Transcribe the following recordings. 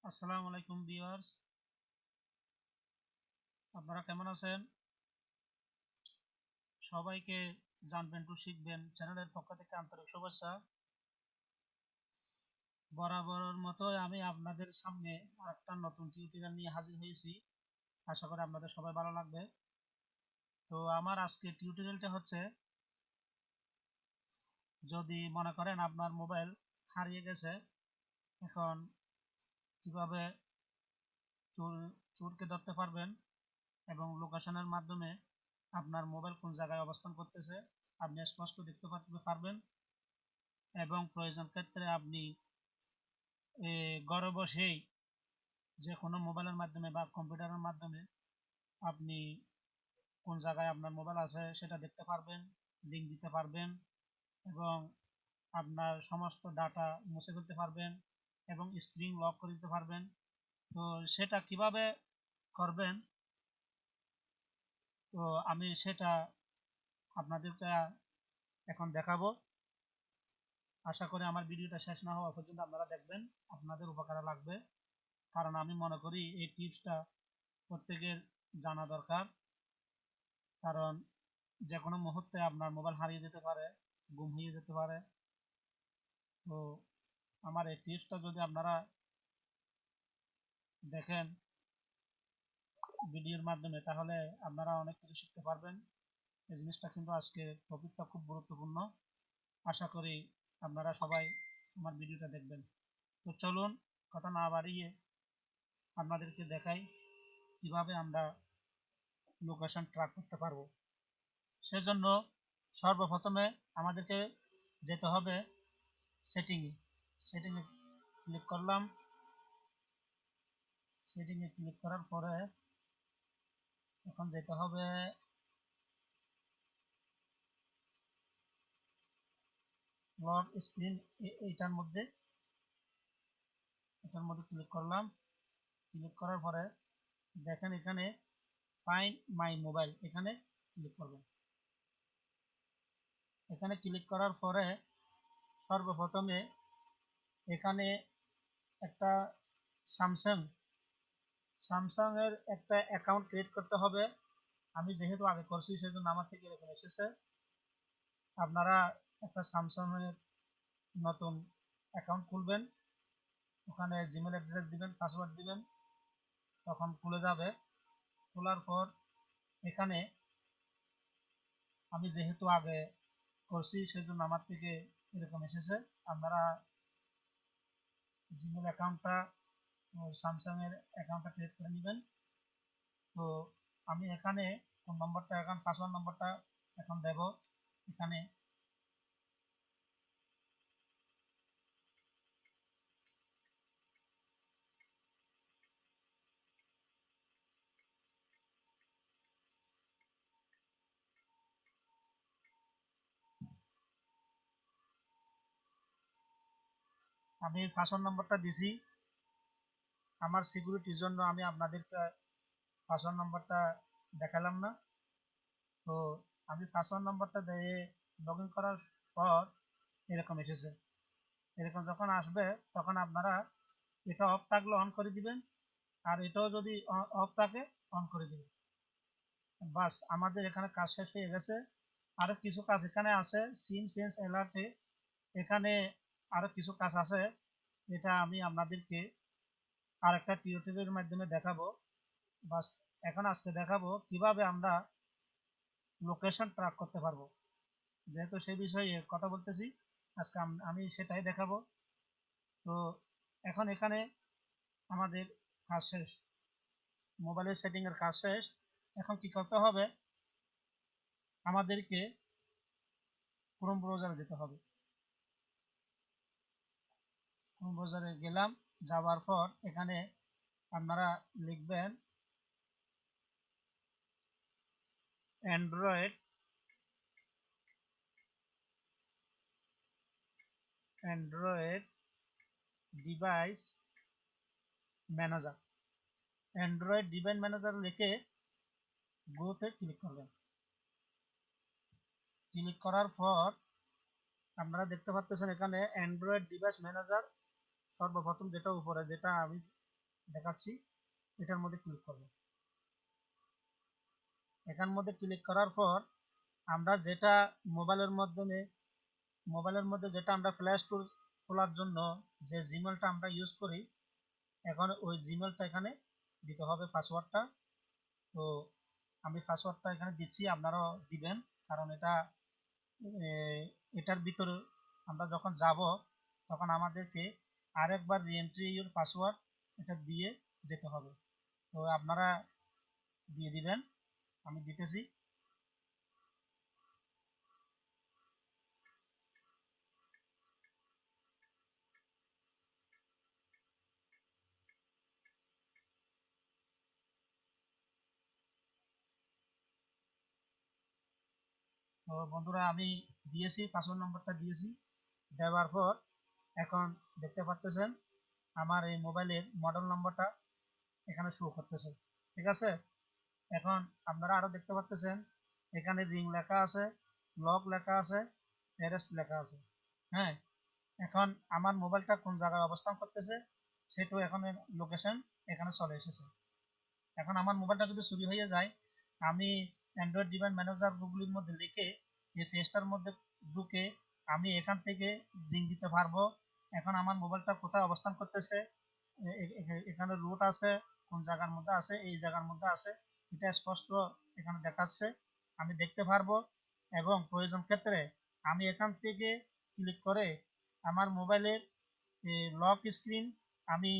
আসসালামু আলাইকুম ভিউয়ার্স, আপনারা কেমন আছেন? সবাইকে জানবেন টু শিখবেন চ্যানেলের পক্ষ থেকে আন্তরিক শুভেচ্ছা। বরাবরের মতো আমি আপনাদের সামনে আরেকটা নতুন টিউটোরিয়াল নিয়ে হাজির হয়েছি। আশা করি আপনাদের সবাই ভালো লাগবে। তো আমার আজকে টিউটোরিয়ালটা হচ্ছে, যদি মনে করেন আপনার মোবাইল হারিয়ে গেছে, এখন কিভাবে চোর চোরকে ধরতে পারবেন এবং লোকেশনের মাধ্যমে আপনার মোবাইল কোন জায়গায় অবস্থান করতেছে আপনি স্পষ্ট দেখতে পারবেন, এবং প্রয়োজন ক্ষেত্রে আপনি ঘরে বসেই যে কোনো মোবাইলের মাধ্যমে বা কম্পিউটারের মাধ্যমে আপনি কোন জায়গায় আপনার মোবাইল আছে সেটা দেখতে পারবেন, লিঙ্ক দিতে পারবেন এবং আপনার সমস্ত ডাটা মুছে ফেলতে পারবেন এবং স্ক্রিন লক করে দিতে পারবেন। তো সেটা কিভাবে করবেন, তো আমি সেটা আপনাদেরকে এখন দেখাবো। আশা করি আমার ভিডিওটা শেষ না হওয়া পর্যন্ত আপনারা দেখবেন, আপনাদের উপকারে লাগবে। কারণ আমি মনে করি এই টিপসটা প্রত্যেকের জানা দরকার। কারণ যে কোনো মুহূর্তে আপনার মোবাইল হারিয়ে যেতে পারে, গুম হয়ে যেতে পারে। তো আমার এই টিপসটা যদি আপনারা দেখেন ভিডিওর মাধ্যমে, তাহলে আপনারা অনেক কিছু শিখতে পারবেন। এই জিনিসটা কিন্তু আজকে টপিকটা খুব গুরুত্বপূর্ণ। আশা করি আপনারা সবাই আমার ভিডিওটা দেখবেন। তো চলুন কথা না বাড়িয়ে আপনাদেরকে দেখাই কিভাবে আমরা লোকেশন ট্র্যাক করতে পারবো। সেজন্য সর্বপ্রথমে আমাদেরকে যেতে হবে সেটিংয়ে। সেটিংয়ে ক্লিক করলাম। সেটিংয়ে ক্লিক করার পরে এখন যেতে হবে লক স্ক্রিন, এটার মধ্যে ক্লিক করলাম। ক্লিক করার পরে দেখেন এখানে ফাইন্ড মাই মোবাইল, এখানে ক্লিক করবেন। এখানে ক্লিক করার পরে সর্বপ্রথমে এখানে একটা স্যামসাং স্যামসাং এর একটা অ্যাকাউন্ট ক্রিয়েট করতে হবে। আমি যেহেতু আগে করছি সেজন্য আমার থেকে এরকম এসেছে। আপনারা একটা স্যামসাং এর নতুন অ্যাকাউন্ট খুলবেন, ওখানে জিমেল অ্যাড্রেস দিবেন, পাসওয়ার্ড দিবেন, তখন খুলে যাবে। খোলার পর এখানে আমি যেহেতু আগে করছি সেজন্য আমার থেকে এরকম এসেছে। আপনারা জিমেল অ্যাকাউন্টটা, স্যামসাং এর অ্যাকাউন্টটা ক্রিয়েট করে নেবেন। তো আমি এখানে ফোন নম্বরটা, এখন পাসওয়ার্ড নম্বরটা এখন দেব। এখানে আমি পাসওয়ার্ড নম্বরটা দিছি। আমার সিকিউরিটির জন্য আমি আপনাদেরকে পাসওয়ার্ড নম্বরটা দেখালাম না। তো আমি পাসওয়ার্ড নম্বরটা দিয়ে লগ ইন করার পর এরকম এসেছে। এরকম যখন আসবে তখন আপনারা এটা অফ থাকলে অন করে দিবেন, আর এটাও যদি অফ থাকে অন করে দিবেন। বাস, আমাদের এখানে কাজ শেষ হয়ে গেছে। আরো কিছু কাজ এখানে আছে, সিম চেঞ্জ অ্যালার্টে এখানে আরো কিছু কাজ আছে। এটা আমি আপনাদেরকে আরেকটা টিউটোরিয়ালের মাধ্যমে দেখাবো। বাস, এখন আজকে দেখাবো কিভাবে আমরা লোকেশন ট্র্যাক করতে পারবো। যেহেতু সেই বিষয়ে কথা বলতেছি, আজকে আমি সেটাই দেখাবো। তো এখন এখানে আমাদের কাজ শেষ, মোবাইলের সেটিং এর কাজ শেষ। এখন কি করতে হবে, আমাদেরকে ক্রোম ব্রাউজারে যেতে হবে। ক্রোম ব্রাউজারে গেলাম, যাওয়ার পর এখানে আপনারা লিখবেন Android Android device manager. Android device manager লিখে গ্রোতে ক্লিক করবেন। ক্লিক করার পর আপনারা দেখতে পাচ্ছেন এখানে অ্যান্ড্রয়েড ডিভাইস ম্যানেজার সর্বপ্রথম যেটা উপরে, যেটা আমি দেখাচ্ছি, এটার মধ্যে ক্লিক করব। এখান মধ্যে ক্লিক করার পর আমরা যেটা মোবাইলের মধ্যে যেটা আমরা প্লে স্টোর খোলার জন্য যে জিমেলটা আমরা ইউজ করি, এখন ওই জিমেলটা এখানে দিতে হবে পাসওয়ার্ডটা। তো আমি পাসওয়ার্ডটা এখানে দিচ্ছি, আপনারাও দিবেন, কারণ এটার ভিতরে আমরা যখন যাব তখন আমাদেরকে আরেকবার রিএন্ট্রি ইউর পাসওয়ার্ড এটা দিয়ে যেতে হবে। তো আপনারা দিয়ে দিবেন, আমি দিতেছি। তো বন্ধুরা আমি দিয়েছি, পাসওয়ার্ড নম্বরটা দিয়েছি। দেওয়ার পর এখন দেখতে পাচ্ছেন আমার এই মোবাইলের মডেল নম্বরটা এখানে শো করতেছে। ঠিক আছে, এখন আপনারা আরো দেখতে পাচ্ছেন এখানে রিং লেখা আছে, লক লেখা আছে, অ্যারেস্ট লেখা আছে। হ্যাঁ, এখন আমার মোবাইলটা কোন জায়গায় অবস্থান করতেছে সেটাও এখন লোকেশন এখানে চলে এসেছে। এখন আমার মোবাইলটা যদি চুরি হয়ে যায়, আমি অ্যান্ড্রয়েড ডিভাইস ম্যানেজার গুগলির মধ্যে লিখে এই পেজটার মধ্যে ঢুকে আমি এখান থেকে লিঙ্ক দিতে পারবো। এখন আমার মোবাইলটা কোথায় অবস্থান করতেছে, এখানে রুট আছে, কোন জায়গার মধ্যে আছে, এই জায়গার মধ্যে আছে, এটা স্পষ্ট এখানে দেখাচ্ছে, আমি দেখতে পারবো। এবং প্রয়োজন ক্ষেত্রে আমি এখান থেকে ক্লিক করে আমার মোবাইলের লক স্ক্রিন আমি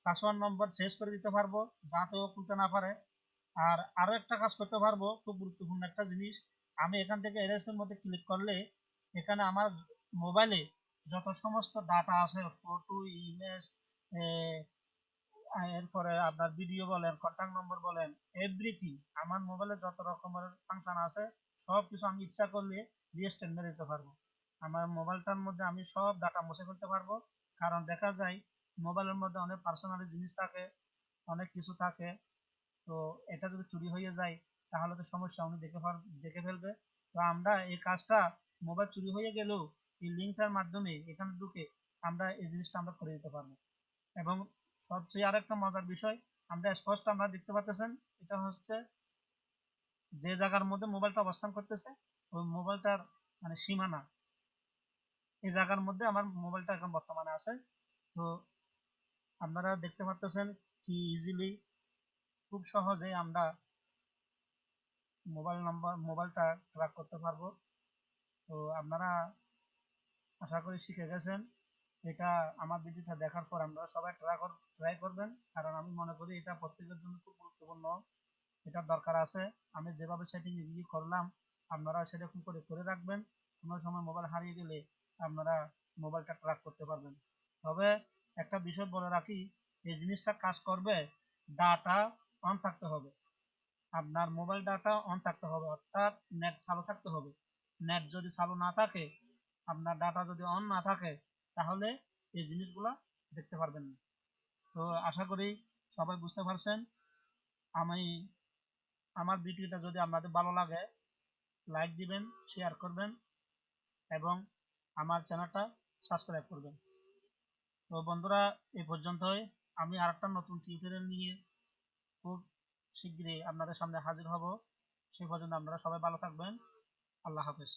পাসওয়ার্ড নম্বর চেঞ্জ করে দিতে পারবো, যাতে ও খুলতে না পারে। আর আরো একটা কাজ করতে পারবো, খুব গুরুত্বপূর্ণ একটা জিনিস, আমি এখান থেকে এর মধ্যে ক্লিক করলে এখানে আমার মোবাইলে যত সমস্ত ডাটা আছে, ফটো, ইমেজ, এরপরে আপনার ভিডিও বলেন, কন্ট্যাক্ট নম্বর বলেন, এভরিথিং আমার মোবাইলে যত রকমের ফাংশন আছে সব কিছু আমি ইচ্ছা করলে রিস্টার্ট মেরে দিতে পারবো। আমার মোবাইলটার মধ্যে আমি সব ডাটা মুছে ফেলতে পারবো। কারণ দেখা যায় মোবাইলের মধ্যে অনেক পার্সোনাল জিনিস থাকে, অনেক কিছু থাকে। তো এটা যদি চুরি হয়ে যায় তাহলে তো সমস্যা, উনি দেখে ফেলবে। তো আমরা এই কাজটা মোবাইল চুরি হয়ে গেলেও এই লিঙ্কটার মাধ্যমে এখানে ঢুকে আমরা এই জিনিসটা আমরা করে দিতে পারবো। এবং সবচেয়ে আরেকটা মজার বিষয়, আমরা স্পষ্ট আমরা দেখতে পাচ্ছেন এটা হচ্ছে যে জায়গার মধ্যে মোবাইলটা অবস্থান করতেছে ওই মোবাইলটার মানে সীমানা, এই জায়গার মধ্যে আমার মোবাইলটা এখন বর্তমানে আছে। তো আপনারা দেখতে পাচ্ছেন কি ইজিলি খুব সহজে আমরা মোবাইলটা ট্র্যাক করতে পারবো। তো আপনারা আশা করি শিখে গেছেন। এটা আমার ভিডিওটা দেখার পর আপনারা সবাই ট্রাই করবেন, কারণ আমি মনে করি এটা প্রত্যেকের জন্য খুব গুরুত্বপূর্ণ, এটার দরকার আছে। আমি যেভাবে সেটিং রিভিউ করলাম আপনারা সেরকম করে করে রাখবেন, কোনো সময় মোবাইল হারিয়ে গেলে আপনারা মোবাইলটা ট্র্যাক করতে পারবেন। তবে একটা বিষয় বলে রাখি, এই জিনিসটা কাজ করবে, ডাটা অন থাকতে হবে, আপনার মোবাইল ডাটা অন থাকতে হবে, অর্থাৎ নেট চালু থাকতে হবে। নেট যদি চালু না থাকে, আপনার ডাটা যদি অন না থাকে, তাহলে এই জিনিসগুলা দেখতে পারবেন না। তো আশা করি সবাই বুঝতে পারছেন। আমি আমার ভিডিওটা যদি আপনাদের ভালো লাগে লাইক দিবেন, শেয়ার করবেন এবং আমার চ্যানেলটা সাবস্ক্রাইব করবেন। তো বন্ধুরা এই পর্যন্তই, আমি আরেকটা নতুন টিউটোরিয়াল নিয়ে খুব শীঘ্রই আপনাদের সামনে হাজির হব। সেই পর্যন্ত আপনারা সবাই ভালো থাকবেন। আল্লাহ হাফেজ।